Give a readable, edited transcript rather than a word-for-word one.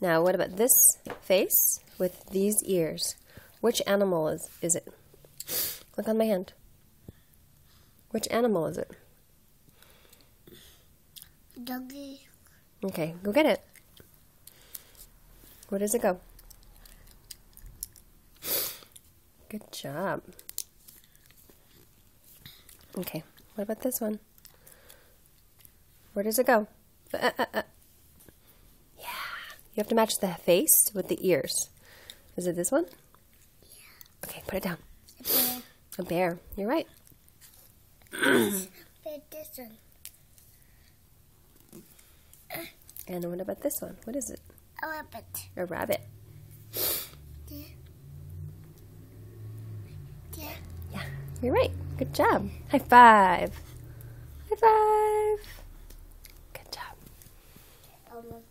Now, what about this face with these ears? Which animal is it? Look on my hand. Which animal is it? Doggy. Okay, go get it. Where does it go? Good job. Okay, what about this one? Where does it go? Yeah, you have to match the face with the ears. Is it this one? Yeah. Okay, put it down. A bear. A bear. You're right. This one. And what about this one? What is it? A rabbit. A rabbit. Yeah. Yeah. Yeah, you're right. Good job. High five. High five. Good job. Almost.